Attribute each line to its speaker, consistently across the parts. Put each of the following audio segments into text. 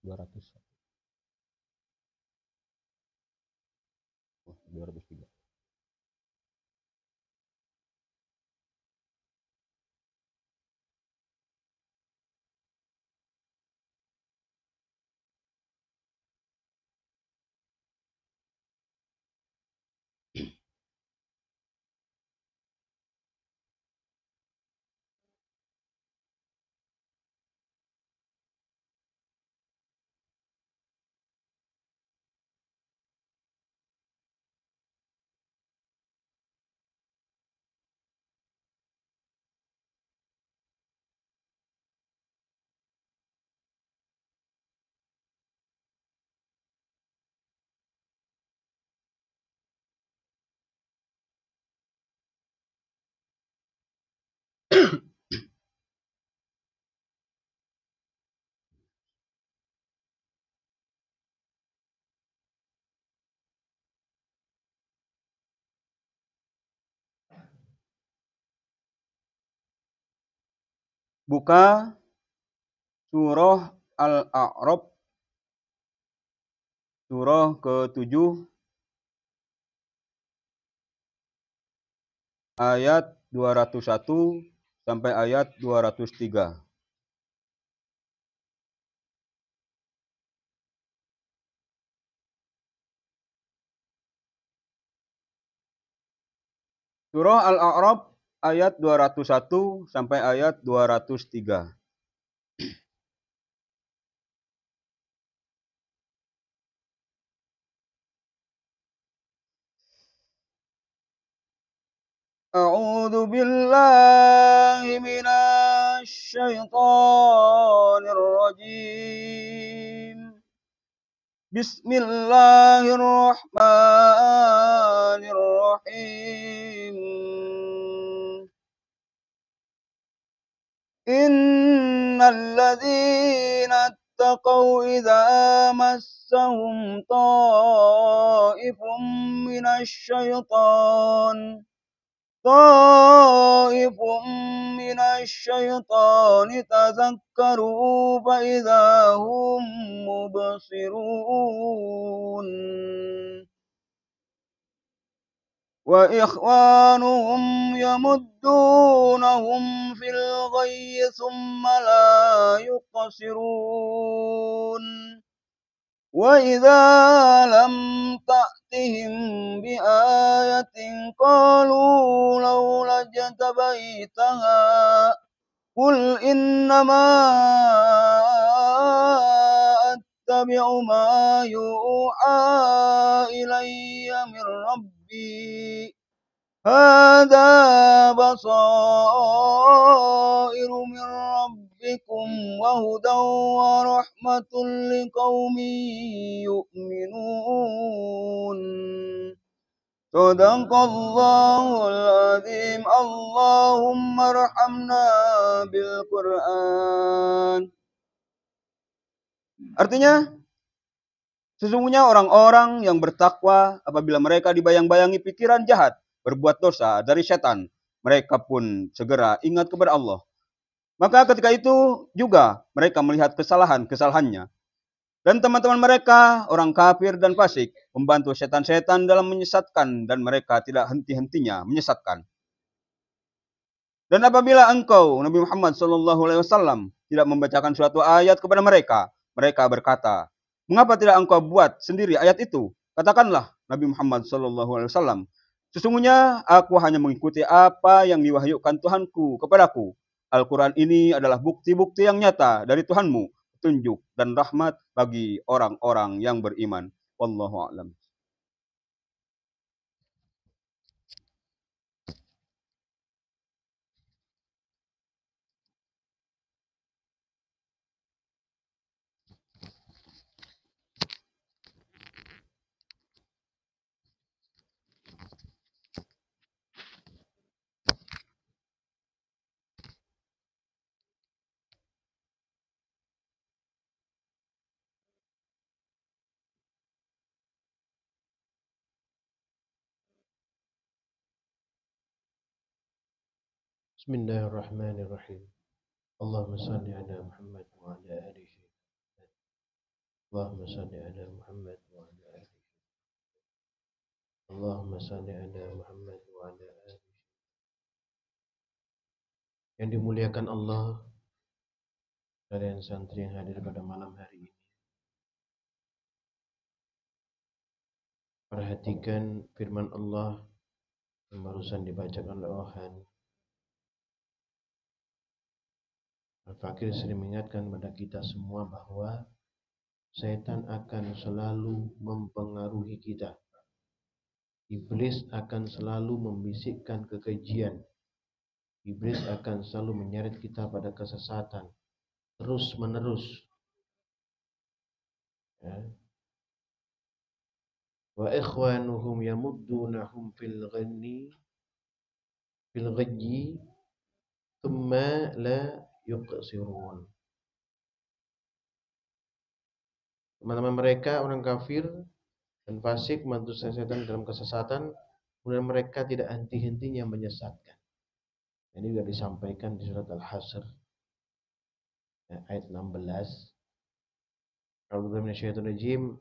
Speaker 1: 200. Oh, 203. Buka surah Al-A'raf, surah ke-7, ayat 201 sampai ayat 203. Surah Al-A'raf ayat 201 sampai ayat 203. A'udzu billahi minasy syaithanir rajim. Bismillahirrahmanirrahim. Innal ladzina ittaqaw idza massahum ta'ifum minasy syaitan طائف من الشيطان تذكروا فإذا هم مبصرون وإخوانهم يمدونهم في الغي ثم لا يقصرون وإذا لم تأتهم بآية قالوا لولا اجتبيتها قل إنما أتبع ما يوحى إلي من ربي هذا بصائر من ربكم وهدى ورحمة لقوم يؤمنون Sadaqallahul azim. Allahumma arhamna bil Qur'an. Artinya, sesungguhnya orang-orang yang bertakwa apabila mereka dibayang-bayangi pikiran jahat, berbuat dosa dari setan, mereka pun segera ingat kepada Allah. Maka ketika itu juga mereka melihat kesalahan-kesalahannya. Dan teman-teman mereka, orang kafir dan fasik, membantu setan-setan dalam menyesatkan dan mereka tidak henti-hentinya menyesatkan. Dan apabila engkau, Nabi Muhammad SAW, tidak membacakan suatu ayat kepada mereka, mereka berkata, mengapa tidak engkau buat sendiri ayat itu? Katakanlah, Nabi Muhammad SAW, sesungguhnya aku hanya mengikuti apa yang diwahyukan Tuhanku kepadaku. Al-Quran ini adalah bukti-bukti yang nyata dari Tuhanmu, petunjuk dan rahmat bagi orang-orang yang beriman. Wallahu a'lam.
Speaker 2: Bismillahirrahmanirrahim. Allahumma salli ala Muhammad wa ala alihi. Allahumma salli ala Muhammad wa ala ali. Allahumma salli ala Muhammad wa ala ali. Yang dimuliakan Allah, kalian santri yang hadir pada malam hari ini. Perhatikan firman Allah yang barusan dibacakan oleh Ohan. Al-Fakir sering mengingatkan pada kita semua bahwa setan akan selalu mempengaruhi kita. Iblis akan selalu membisikkan kekejian. Iblis akan selalu menyeret kita pada kesesatan terus menerus. Ya. Wa ikhwanuhum yamuddunahum fil ghayyi thumma la yuqsirun. Teman-teman mereka orang kafir dan fasik membantu setan dalam kesesatan, kemudian mereka tidak henti-hentinya menyesatkan. Ini sudah disampaikan di surat Al-Hasr ayat 16. A'udzu minasyaitonir rajim.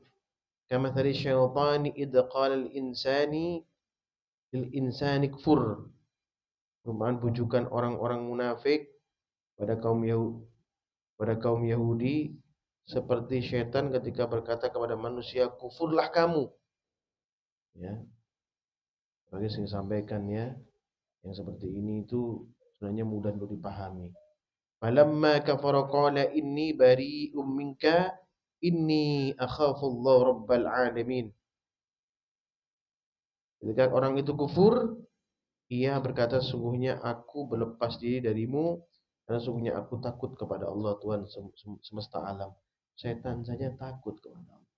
Speaker 2: Kamathali syaitani idz qala lil-insani kfur. Perumpamaan bujukan orang-orang munafik pada kaum Yahudi seperti syaitan ketika berkata kepada manusia, kufurlah kamu. Ya. Bagi saya sampaikan ya, yang seperti ini itu sebenarnya mudah untuk dipahami. Falamma kafara qala inni bari'um minka inni akhafullah rabbal alamin. Ketika orang itu kufur, ia berkata, sungguhnya aku berlepas diri darimu dan sungguhnya aku takut kepada Allah Tuhan semesta alam. Setan saja takut kepada Allah.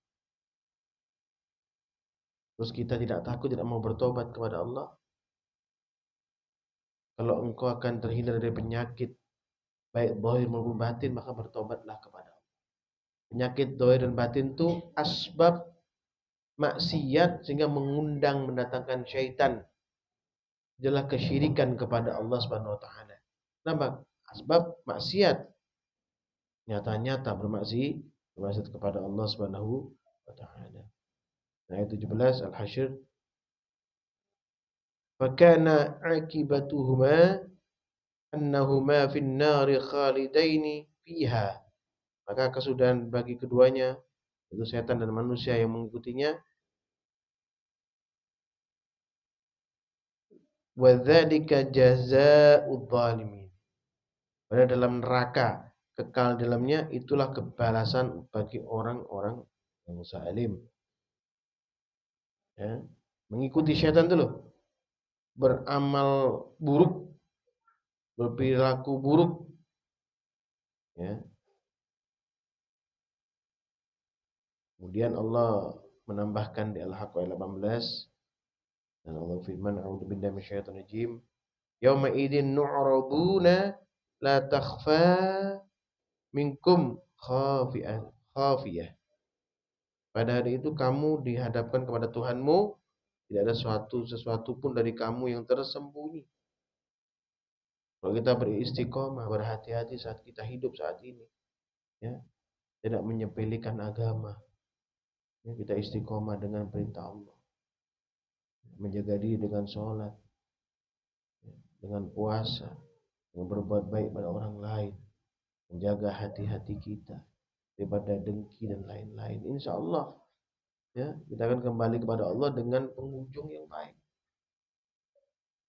Speaker 2: Terus kita tidak takut, tidak mau bertobat kepada Allah. Kalau engkau akan terhindar dari penyakit baik zahir maupun batin, maka bertobatlah kepada Allah. Penyakit zahir dan batin itu asbab maksiat sehingga mengundang mendatangkan syaitan. Adalah kesyirikan kepada Allah Subhanahu wa taala. Kenapa? Asbab maksiat. Nyata-nyata bermaksiat kepada Allah Subhanahu wa taala. Ayat 17 Al-Hasyr. Fakana akibatuhuma annahuma fin nari khalidaini fiha. Maka kesudahan bagi keduanya, itu setan dan manusia yang mengikutinya, wa dzalika jazaa'udz zalimin. Pada dalam neraka kekal dalamnya, itulah kebalasan bagi orang-orang yang zalim. Ya, mengikuti syaitan itu loh, beramal buruk, berperilaku buruk, ya. Kemudian Allah menambahkan di Al-Haqq ayat 18, dan Allah firman, a'udzu billahi minasyaitonir rajim, yauma idzin nu'raduna la takhfa minkum khafiyah. Pada hari itu kamu dihadapkan kepada Tuhanmu, tidak ada sesuatu pun dari kamu yang tersembunyi. Kalau kita beristiqomah, berhati-hati saat kita hidup saat ini, ya, tidak menyepelekan agama. Ya, kita istiqomah dengan perintah Allah, menjaga diri dengan sholat, dengan puasa, dengan berbuat baik pada orang lain, menjaga hati-hati kita daripada dengki dan lain-lain. Insya Allah, ya, kita akan kembali kepada Allah dengan penghujung yang baik.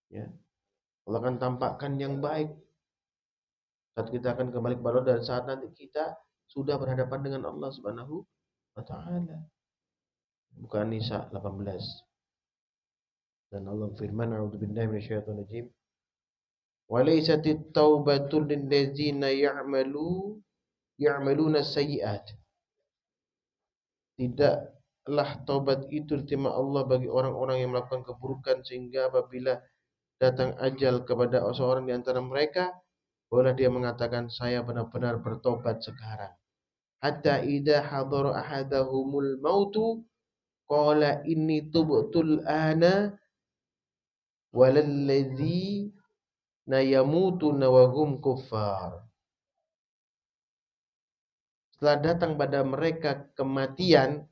Speaker 2: Ya, Allah akan tampakkan yang baik saat kita akan kembali kepada Allah dan saat nanti kita sudah berhadapan dengan Allah Subhanahu wa taala. Bukan Nisa 18. Dan Allah firman, a'udzu billahi minasyaitonir rajim. Wa laysatit taubatu lil ladzina ya'maluna sayyi'at. Tidaklah taubat itu diterima Allah bagi orang-orang yang melakukan keburukan, sehingga apabila datang ajal kepada seorang di antara mereka, boleh dia mengatakan, saya benar-benar bertobat sekarang. Hatta idza hadara ahadahumul mautu qala inni tubtul ana walalladzina yamutuna wa hum kuffar. setelah datang pada mereka kematian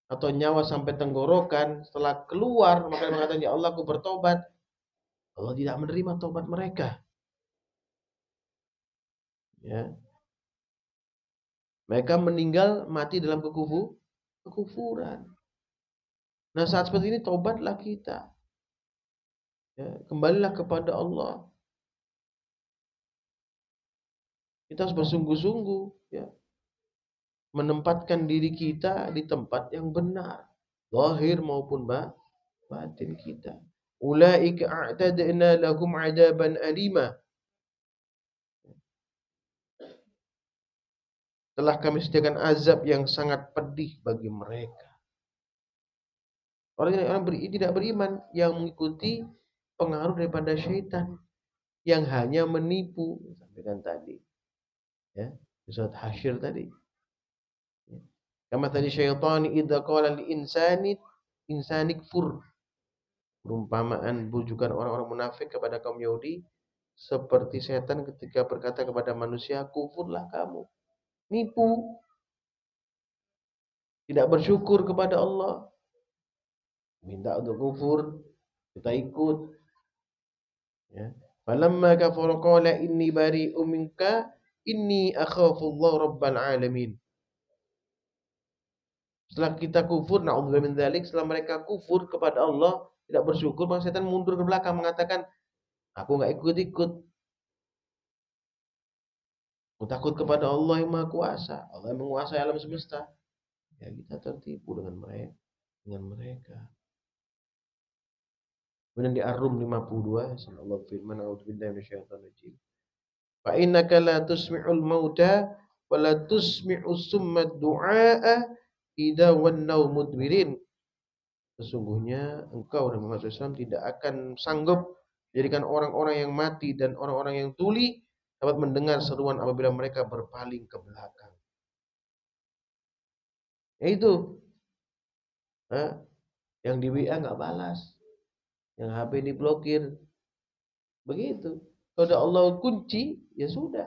Speaker 2: atau nyawa sampai tenggorokan, setelah keluar maka mengatakan, ya Allah aku bertobat, Allah tidak menerima tobat mereka. Ya. Mereka meninggal mati dalam kekufuran. Nah saat seperti ini tobatlah kita. Ya, kembalilah kepada Allah. Kita harus bersungguh-sungguh ya, menempatkan diri kita di tempat yang benar, zahir maupun batin kita. Ulaika a'tadna lahum 'adaban alima. Telah kami sediakan azab yang sangat pedih bagi mereka. Orang yang tidak beriman yang mengikuti pengaruh daripada syaitan yang hanya menipu, sampaikan tadi. Ya, di surat Hasyr tadi. Kama tadi syaitan idza qala lil insani kfur. Perumpamaan bujukan orang-orang munafik kepada kaum Yahudi seperti setan ketika berkata kepada manusia, kufurlah kamu. Nipu. Tidak bersyukur kepada Allah. Minta untuk kufur, kita ikut. Ya. Falamma kafara qala inni bari'um minka inni akhafullah rabbal alamin. Setelah kita kufur, na'udzubillah min dzalik, setelah mereka kufur kepada Allah, tidak bersyukur, maka setan mundur ke belakang mengatakan, aku enggak ikut-ikut. Aku takut kepada Allah yang Maha Kuasa, Allah yang menguasai alam semesta. Ya kita tertipu dengan mereka. Kemudian di Ar-Rum 52, Allah firman, a'udzubillahi minasyaitonir rajim. Fa innaka la tusmi'ul mauta wa la tusmi'us summa du'a idza wannau mudbirin. Sesungguhnya engkau Muhammad SAW tidak akan sanggup menjadikan orang-orang yang mati dan orang-orang yang tuli dapat mendengar seruan apabila mereka berpaling ke belakang. Itu yang di WA nggak balas, yang HP diblokir, begitu. Kalau udah Allah kunci, ya sudah,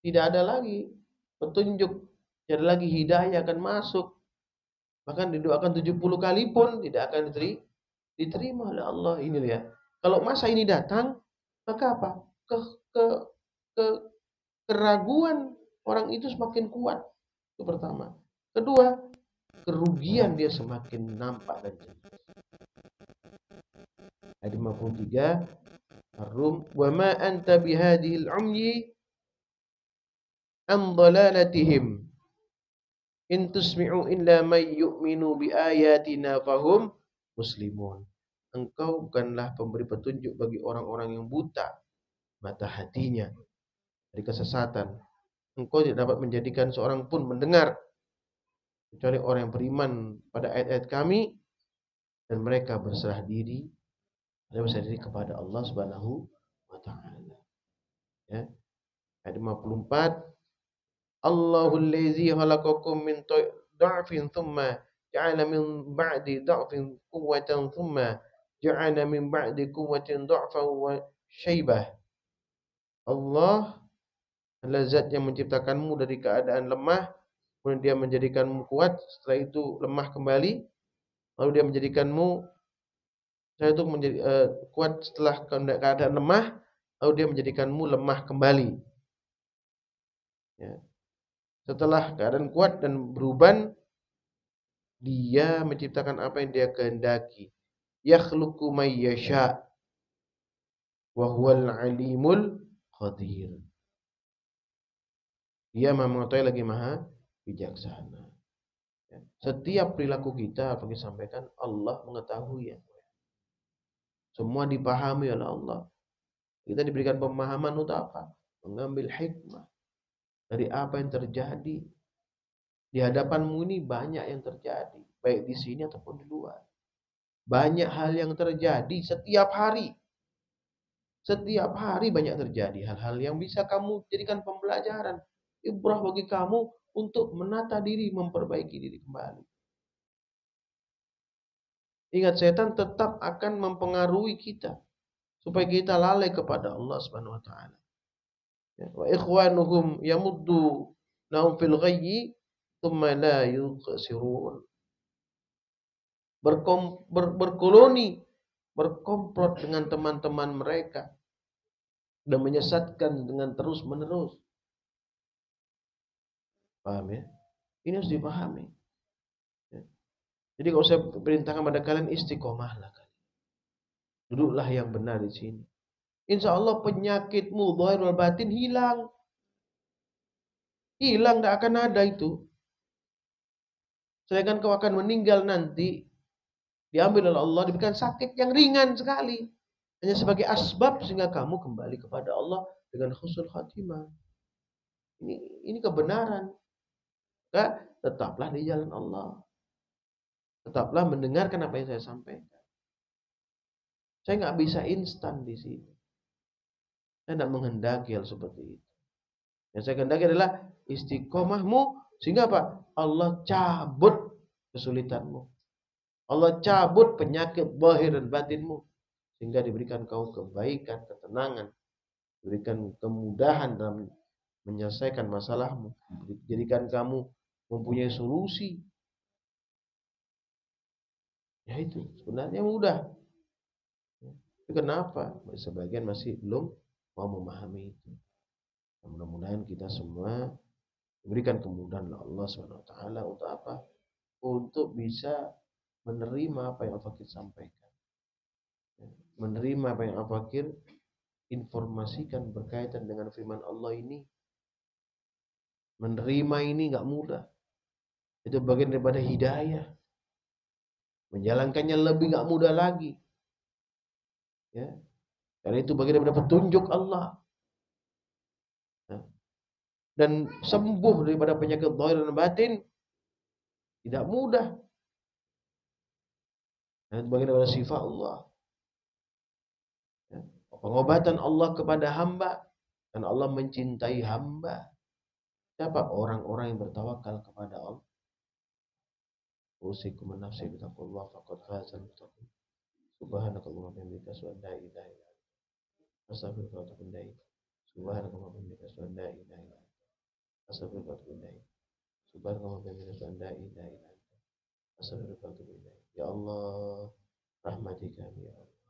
Speaker 2: tidak ada lagi petunjuk, tidak ada lagi hidayah akan masuk. Bahkan didoakan 70 kali pun tidak akan diterima oleh Allah. Ini ya. Kalau masa ini datang, maka apa? Keraguan orang itu semakin kuat. Itu pertama. Kedua, kerugian dia semakin nampak dan jelas. Ayat 53, Ar-Rum, "Wa ma anta bihadhil 'umyi an dhalalatihim. In tusmi'u illa may yu'minu bi ayatina fahum muslimun." Engkau bukanlah pemberi petunjuk bagi orang-orang yang buta mata hatinya dari kesesatan. Engkau tidak dapat menjadikan seorang pun mendengar kecuali orang yang beriman pada ayat-ayat kami dan mereka berserah diri kepada Allah Subhanahu wa taala. Ya. Ayat 54, Allahul ladzi khalaqakum min dha'fin thumma ja'ala min ba'di dha'fin quwwatan thumma ja'ala min ba'di quwwatin dha'fan wa syaibah. Allah adalah zat yang menciptakanmu dari keadaan lemah, kemudian dia menjadikanmu kuat, setelah itu lemah kembali, lalu dia menjadikanmu setelah itu menjadi kuat setelah keadaan lemah, lalu dia menjadikanmu lemah kembali. Ya. Setelah keadaan kuat dan beruban, dia menciptakan apa yang dia kehendaki. Yakhluqu may yasha wa huwal alimul qadir. Dia Maha mengetahui lagi Maha bijaksana. Ya. Setiap perilaku kita, apa yang disampaikan, Allah mengetahui ya. Semua dipahami oleh Allah. Kita diberikan pemahaman untuk apa? Mengambil hikmah dari apa yang terjadi. Di hadapanmu ini banyak yang terjadi, baik di sini ataupun di luar. Banyak hal yang terjadi setiap hari. Setiap hari banyak terjadi hal-hal yang bisa kamu jadikan pembelajaran, ibrah bagi kamu untuk menata diri, memperbaiki diri kembali. Ingat, setan tetap akan mempengaruhi kita supaya kita lalai kepada Allah Subhanahu wa taala. Wa ikhwanuhum yamuddu nahum fil ghayyi thumma la yuqsirun. Berkoloni, berkomplot dengan teman-teman mereka dan menyesatkan dengan terus-menerus. Paham ya? Ini harus dipahami. Ya. Jadi kalau saya perintahkan pada kalian istiqomahlah kalian. Duduklah yang benar di sini. Insya Allah penyakitmu zahir wal batin hilang. Hilang, tidak akan ada itu. Sedangkan kau akan meninggal nanti, diambil oleh Allah, diberikan sakit yang ringan sekali. Hanya sebagai asbab sehingga kamu kembali kepada Allah dengan husnul khatimah. Ini kebenaran. Maka tetaplah di jalan Allah. Tetaplah mendengarkan apa yang saya sampaikan. Saya nggak bisa instan di sini. Saya tidak menghendaki hal seperti itu. Yang saya kehendaki adalah istiqomahmu sehingga apa? Allah cabut kesulitanmu. Allah cabut penyakit zahir dan batinmu sehingga diberikan kau kebaikan, ketenangan, diberikan kemudahan dalam menyelesaikan masalahmu, jadikan kamu mempunyai solusi. Ya itu sebenarnya mudah. Tapi kenapa? Sebagian masih belum mau memahami itu. Mudah-mudahan kita semua diberikan kemudahan oleh Allah SWT untuk apa? Untuk bisa menerima apa yang Al-Fakir sampaikan. Menerima apa yang Al-Fakir informasikan berkaitan dengan firman Allah ini. Menerima ini nggak mudah. Itu bagian daripada hidayah. Menjalankannya lebih nggak mudah lagi. Ya. Karena itu bagian daripada petunjuk Allah. Dan sembuh daripada penyakit zahir dan batin tidak mudah. Dan bagian daripada sifat Allah. Ya. Pengobatan Allah kepada hamba dan Allah mencintai hamba. Siapa? Orang-orang yang bertawakal kepada Allah. Usikum nafsi bitaqullah faqad fazal muttaqin. Subhanakallahumma wa bihamdika asyhadu an la ilaha illa anta astaghfiruka wa atubu ilaik. Subhanakallahumma wa bihamdika asyhadu an la ilaha illa anta astaghfiruka wa atubu ilaik. Subhanakallahumma wa bihamdika asyhadu an la ilaha illa anta astaghfiruka wa atubu ilaik. Ya Allah, rahmati kami ya Allah.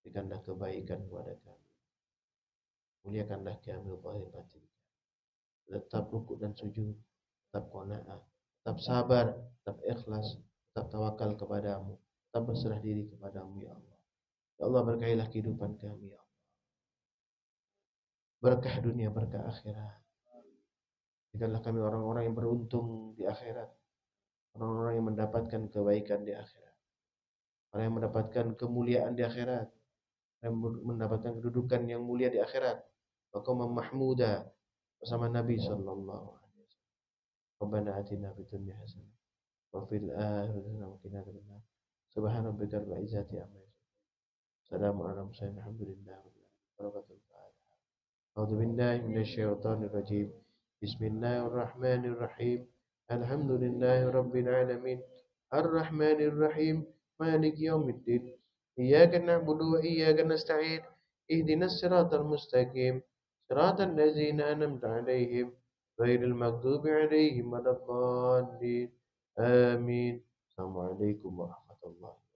Speaker 2: Berikanlah kebaikan kepada kami. Muliakanlah kami zahir batin. Tetap rukuk dan sujud, tetap qanaah, tetap sabar, tetap ikhlas, tetap tawakal kepadamu, tetap berserah diri kepadamu ya Allah. Ya Allah, berkahilah kehidupan kami ya Allah. Berkah dunia, berkah akhirat. Jadikanlah kami orang-orang yang beruntung di akhirat. Orang-orang yang mendapatkan kebaikan di akhirat. Orang yang mendapatkan kemuliaan di akhirat. Yang mendapatkan kedudukan yang mulia di akhirat. Maqamam mahmuda bersama Nabi sallallahu alaihi wasallam. Rabbana atina fid dunya hasanah wa fil akhirati hasanah wa qina adzabannar. Subhana rabbika rabbil izzati amma yasifun. Assalamu ala mursalin alhamdulillahi rabbil alamin. A'udzu billahi minasyaitonir rajim. Bismillahirrahmanirrahim. Alhamdulillahi rabbil alamin. Arrahmanir rahim. Maliki yaumiddin. Iyyaka na'budu wa iyyaka nasta'in. Ihdinas siratal mustaqim. Siratal ladzina an'amta 'alaihim ghairil maghdubi 'alaihim waladdallin. Amin. Assalamualaikum warahmatullahi wabarakatuh.